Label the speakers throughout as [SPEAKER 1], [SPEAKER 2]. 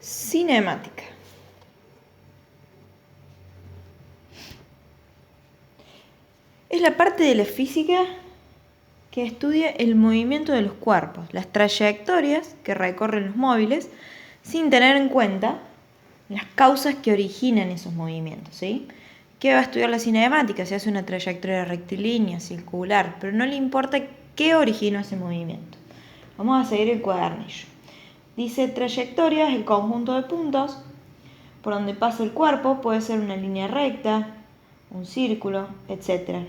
[SPEAKER 1] Cinemática. Es la parte de la física que estudia el movimiento de los cuerpos, las trayectorias que recorren los móviles, sin tener en cuenta las causas que originan esos movimientos, ¿sí? ¿Qué va a estudiar la cinemática? Se hace una trayectoria rectilínea, circular, pero no le importa qué originó ese movimiento. Vamos a seguir el cuadernillo. Dice trayectoria es el conjunto de puntos por donde pasa el cuerpo, puede ser una línea recta, un círculo, etc.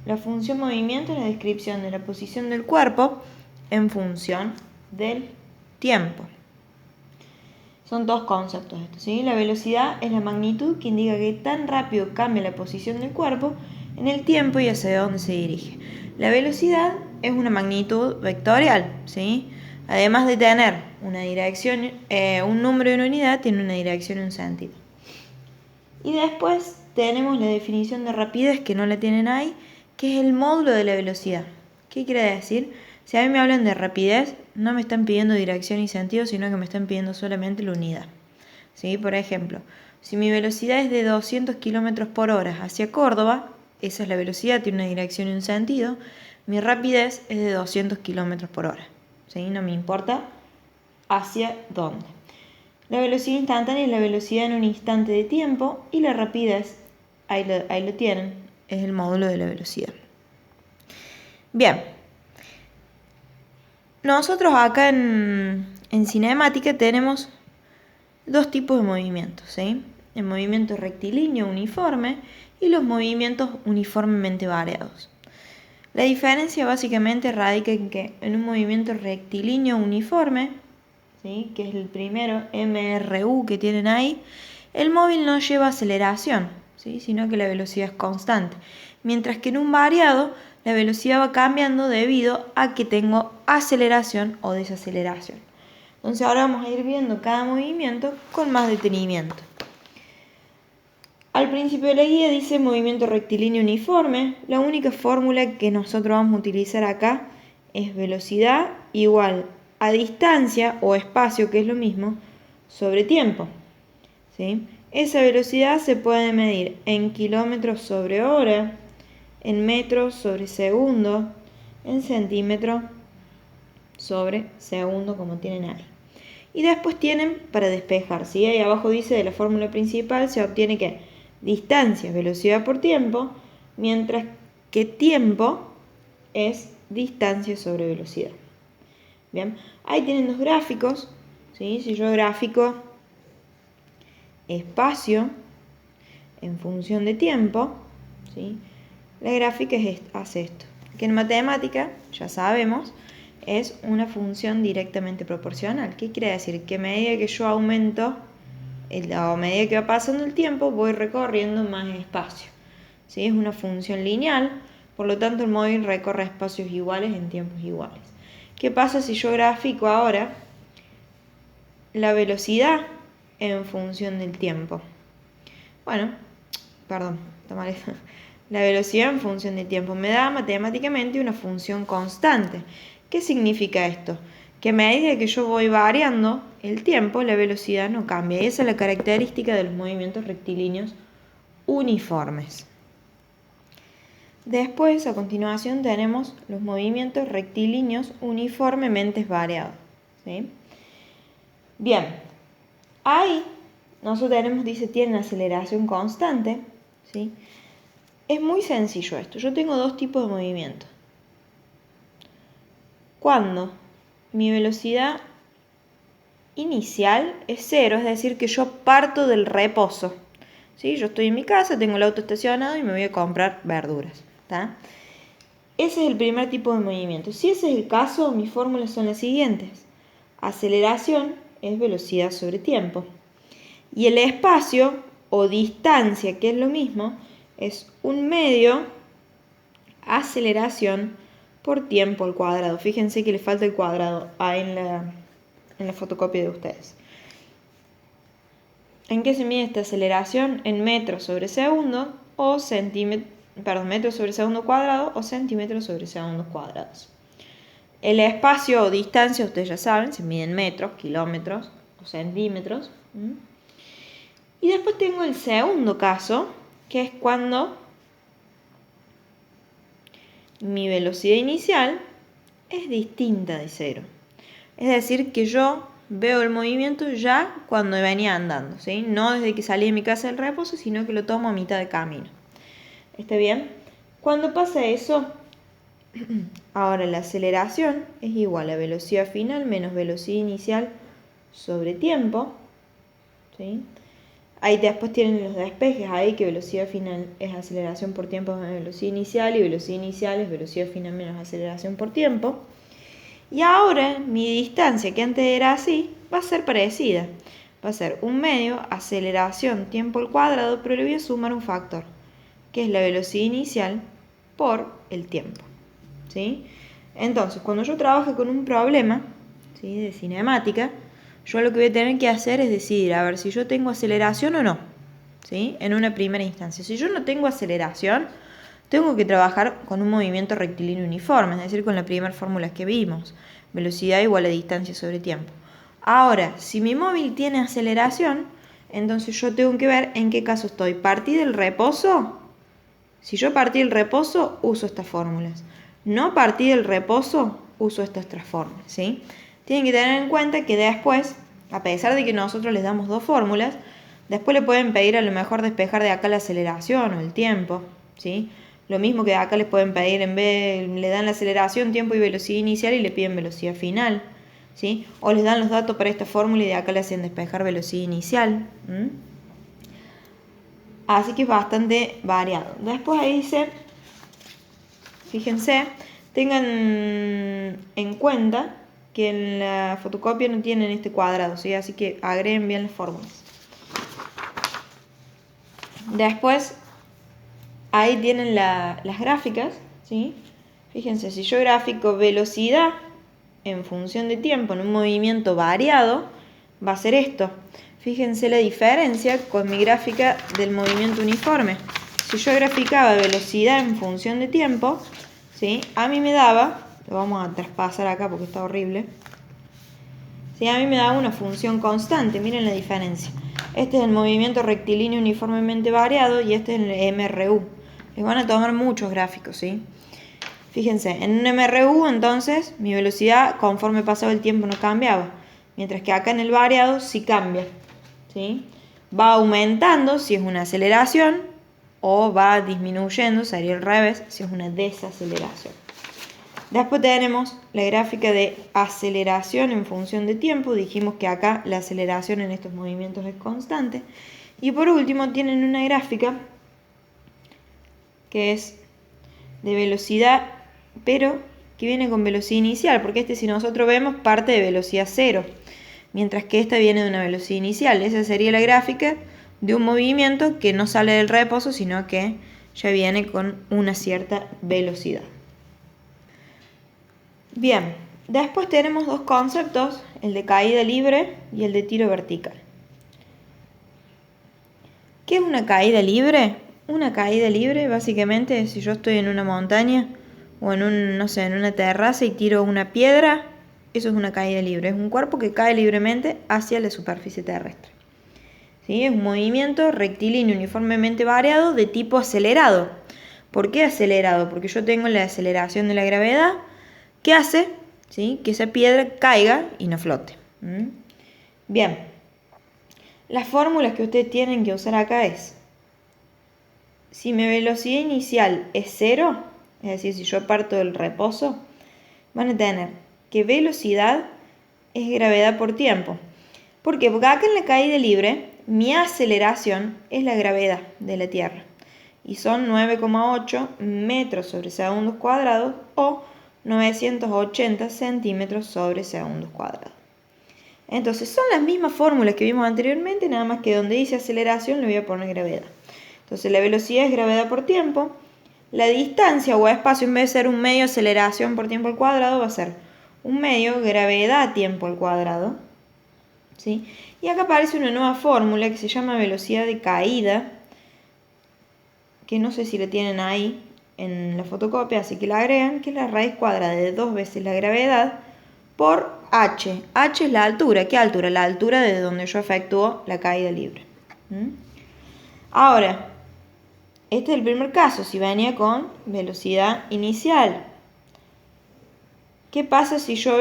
[SPEAKER 1] La función movimiento es la descripción de la posición del cuerpo en función del tiempo. Son dos conceptos estos, ¿sí? La velocidad es la magnitud que indica que tan rápido cambia la posición del cuerpo en el tiempo y hacia dónde se dirige. La velocidad es una magnitud vectorial, ¿sí? Además de tener una dirección, un número y una unidad, tiene una dirección y un sentido. Y después tenemos la definición de rapidez, que no la tienen ahí, que es el módulo de la velocidad. ¿Qué quiere decir? Si a mí me hablan de rapidez, no me están pidiendo dirección y sentido, sino que me están pidiendo solamente la unidad. ¿Sí? Por ejemplo, si mi velocidad es de 200 km por hora hacia Córdoba, esa es la velocidad, tiene una dirección y un sentido, mi rapidez es de 200 km por hora. ¿Sí? No me importa hacia dónde. La velocidad instantánea es la velocidad en un instante de tiempo y la rapidez, ahí lo tienen, es el módulo de la velocidad. Bien, nosotros acá en cinemática tenemos dos tipos de movimientos, ¿sí? El movimiento rectilíneo uniforme y los movimientos uniformemente variados. La diferencia básicamente radica en que en un movimiento rectilíneo uniforme, ¿sí? Que es el primero, MRU que tienen ahí, el móvil no lleva aceleración, ¿sí? Sino que la velocidad es constante. Mientras que en un variado, la velocidad va cambiando debido a que tengo aceleración o desaceleración. Entonces ahora vamos a ir viendo cada movimiento con más detenimiento. Al principio de la guía dice movimiento rectilíneo uniforme. La única fórmula que nosotros vamos a utilizar acá es velocidad igual a distancia o espacio, que es lo mismo, sobre tiempo. ¿Sí? Esa velocidad se puede medir en kilómetros sobre hora, en metros sobre segundo, en centímetros sobre segundo, como tienen ahí. Y después tienen para despejar, ¿sí? Ahí abajo dice de la fórmula principal se obtiene que distancia es velocidad por tiempo, mientras que tiempo es distancia sobre velocidad. Bien, ahí tienen dos gráficos, ¿sí? Si yo grafico espacio en función de tiempo, ¿sí? La gráfica hace esto, que en matemática, ya sabemos, es una función directamente proporcional. ¿Qué quiere decir? Que a medida que yo aumento, a medida que va pasando el tiempo, voy recorriendo más espacio. ¿Sí? Es una función lineal, por lo tanto el móvil recorre espacios iguales en tiempos iguales. ¿Qué pasa si yo grafico ahora la velocidad en función del tiempo? Bueno, perdón, está mal eso. La velocidad en función del tiempo me da matemáticamente una función constante. ¿Qué significa esto? Que a medida que yo voy variando el tiempo, la velocidad no cambia. Y esa es la característica de los movimientos rectilíneos uniformes. Después, a continuación, tenemos los movimientos rectilíneos uniformemente variados. ¿Sí? Bien, ahí nosotros tenemos, dice, tienen aceleración constante. ¿Sí? Es muy sencillo esto. Yo tengo dos tipos de movimiento. Cuando mi velocidad inicial es cero, es decir, que yo parto del reposo. ¿Sí? Yo estoy en mi casa, tengo el auto estacionado y me voy a comprar verduras. ¿Tá? Ese es el primer tipo de movimiento. Si ese es el caso, mis fórmulas son las siguientes. Aceleración es velocidad sobre tiempo. Y el espacio o distancia, que es lo mismo, es un medio aceleración por tiempo al cuadrado. Fíjense que le falta el cuadrado ahí en la fotocopia de ustedes. ¿En qué se mide esta aceleración? En metros sobre segundo o metros sobre segundo cuadrado o centímetros sobre segundos cuadrados. El espacio o distancia, ustedes ya saben, se mide en metros, kilómetros, o centímetros. Y después tengo el segundo caso, que es cuando mi velocidad inicial es distinta de 0. Es decir, que yo veo el movimiento ya cuando venía andando, ¿sí? No desde que salí de mi casa del reposo, sino que lo tomo a mitad de camino. ¿Está bien? Cuando pasa eso, ahora la aceleración es igual a velocidad final menos velocidad inicial sobre tiempo, ¿sí? Ahí después tienen los despejes ahí, que velocidad final es aceleración por tiempo menos velocidad inicial, y velocidad inicial es velocidad final menos aceleración por tiempo. Y ahora mi distancia, que antes era así, va a ser parecida. Va a ser 1/2 aceleración tiempo al cuadrado, pero le voy a sumar un factor, que es la velocidad inicial por el tiempo, ¿sí? Entonces, cuando yo trabajo con un problema, ¿sí?, de cinemática, yo lo que voy a tener que hacer es decidir, a ver si yo tengo aceleración o no, ¿sí?, en una primera instancia. Si yo no tengo aceleración, tengo que trabajar con un movimiento rectilíneo uniforme, es decir, con la primera fórmula que vimos, velocidad igual a distancia sobre tiempo. Ahora, si mi móvil tiene aceleración, entonces yo tengo que ver en qué caso estoy. ¿Partí del reposo? Si yo partí del reposo, uso estas fórmulas. No partí del reposo, uso estas otras fórmulas, ¿sí? Tienen que tener en cuenta que después, a pesar de que nosotros les damos dos fórmulas, después le pueden pedir a lo mejor despejar de acá la aceleración o el tiempo, ¿sí? Lo mismo que de acá les pueden pedir, en vez le dan la aceleración, tiempo y velocidad inicial y le piden velocidad final, ¿sí? O les dan los datos para esta fórmula y de acá le hacen despejar velocidad inicial. Así que es bastante variado. Después ahí dice, fíjense, tengan en cuenta que en la fotocopia no tienen este cuadrado, ¿sí? Así que agreguen bien las fórmulas. Después, ahí tienen las gráficas, ¿sí? Fíjense, si yo grafico velocidad en función de tiempo en un movimiento variado, va a ser esto. Fíjense la diferencia con mi gráfica del movimiento uniforme. Si yo graficaba velocidad en función de tiempo, ¿sí?, a mí me daba, lo vamos a traspasar acá porque está horrible, ¿sí?, a mí me daba una función constante. Miren la diferencia. Este es el movimiento rectilíneo uniformemente variado y este es el MRU. Les van a tomar muchos gráficos, ¿sí? Fíjense, en un MRU entonces mi velocidad conforme pasaba el tiempo no cambiaba, mientras que acá en el variado sí cambia, ¿sí? Va aumentando si es una aceleración o va disminuyendo, sería al revés, si es una desaceleración. Después tenemos la gráfica de aceleración en función de tiempo. Dijimos que acá la aceleración en estos movimientos es constante. Y por último tienen una gráfica que es de velocidad, pero que viene con velocidad inicial, porque si nosotros vemos parte de velocidad 0, mientras que esta viene de una velocidad inicial. Esa sería la gráfica de un movimiento que no sale del reposo, sino que ya viene con una cierta velocidad. Bien, después tenemos dos conceptos, el de caída libre y el de tiro vertical. ¿Qué es una caída libre? Una caída libre básicamente es si yo estoy en una montaña o en en una terraza y tiro una piedra, eso es una caída libre, es un cuerpo que cae libremente hacia la superficie terrestre. ¿Sí? Es un movimiento rectilíneo uniformemente variado de tipo acelerado. ¿Por qué acelerado? Porque yo tengo la aceleración de la gravedad que hace, ¿sí?, que esa piedra caiga y no flote. Bien, las fórmulas que ustedes tienen que usar acá es, si mi velocidad inicial es 0, es decir, si yo parto del reposo, van a tener que velocidad es gravedad por tiempo. ¿Por qué? Porque acá en la caída libre, mi aceleración es la gravedad de la Tierra. Y son 9,8 metros sobre segundos cuadrados o 980 centímetros sobre segundos cuadrados. Entonces son las mismas fórmulas que vimos anteriormente, nada más que donde dice aceleración le voy a poner gravedad. Entonces la velocidad es gravedad por tiempo. La distancia o espacio, en vez de ser 1/2 aceleración por tiempo al cuadrado, va a ser 1/2 gravedad tiempo al cuadrado, ¿sí? Y acá aparece una nueva fórmula que se llama velocidad de caída, que no sé si la tienen ahí en la fotocopia, así que la agregan, que es la raíz cuadrada de 2 veces la gravedad por h. H es la altura. ¿Qué altura? La altura desde donde yo efectúo la caída libre. Ahora, este es el primer caso, si venía con velocidad inicial. ¿Qué pasa si yo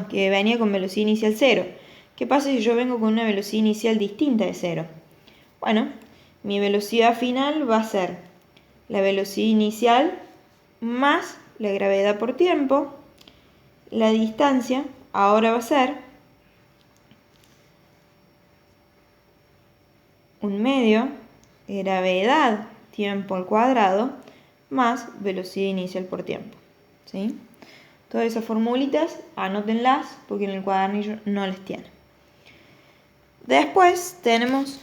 [SPEAKER 1] que venía con velocidad inicial 0? ¿Qué pasa si yo vengo con una velocidad inicial distinta de 0? Bueno, mi velocidad final va a ser la velocidad inicial más la gravedad por tiempo. La distancia ahora va a ser un medio gravedad tiempo al cuadrado más velocidad inicial por tiempo. ¿Sí? Todas esas formulitas, anótenlas porque en el cuadernillo no les tiene. Después tenemos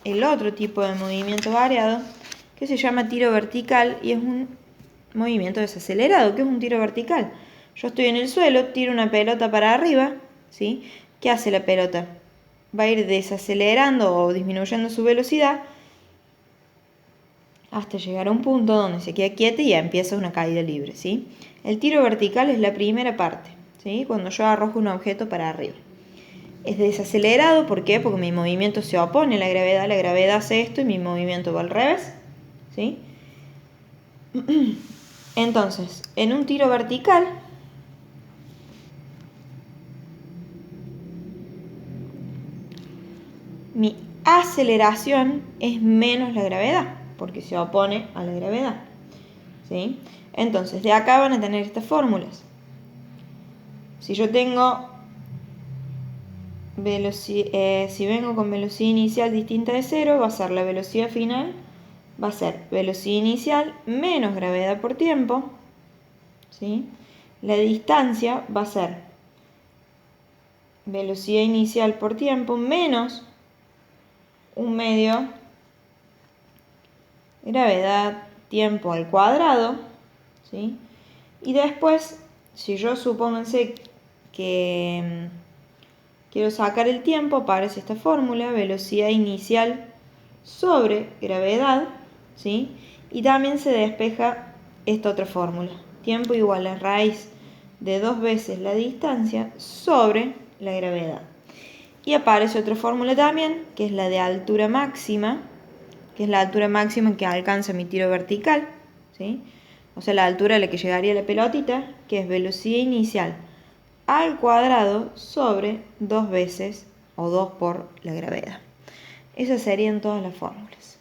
[SPEAKER 1] el otro tipo de movimiento variado que se llama tiro vertical y es un movimiento desacelerado. ¿Qué es un tiro vertical? Yo estoy en el suelo, tiro una pelota para arriba, ¿sí? ¿Qué hace la pelota? Va a ir desacelerando o disminuyendo su velocidad hasta llegar a un punto donde se queda quieta y ya empieza una caída libre, ¿sí? El tiro vertical es la primera parte, ¿sí? Cuando yo arrojo un objeto para arriba. Es desacelerado, ¿por qué? Porque mi movimiento se opone a la gravedad hace esto y mi movimiento va al revés, ¿sí? Entonces, en un tiro vertical, mi aceleración es menos la gravedad, porque se opone a la gravedad, ¿sí? Entonces, de acá van a tener estas fórmulas. Si yo tengo si vengo con velocidad inicial distinta de 0, va a ser la velocidad final, va a ser velocidad inicial menos gravedad por tiempo, ¿sí? La distancia va a ser velocidad inicial por tiempo menos un medio gravedad tiempo al cuadrado, ¿sí? Y después, si yo supónganse que quiero sacar el tiempo, aparece esta fórmula, velocidad inicial sobre gravedad, ¿sí? Y también se despeja esta otra fórmula, tiempo igual a raíz de 2 veces la distancia sobre la gravedad. Y aparece otra fórmula también, que es la de altura máxima, que es la altura máxima que alcanza mi tiro vertical, ¿sí? O sea, la altura a la que llegaría la pelotita, que es velocidad inicial al cuadrado sobre 2 veces o 2 por la gravedad. Esas serían todas las fórmulas.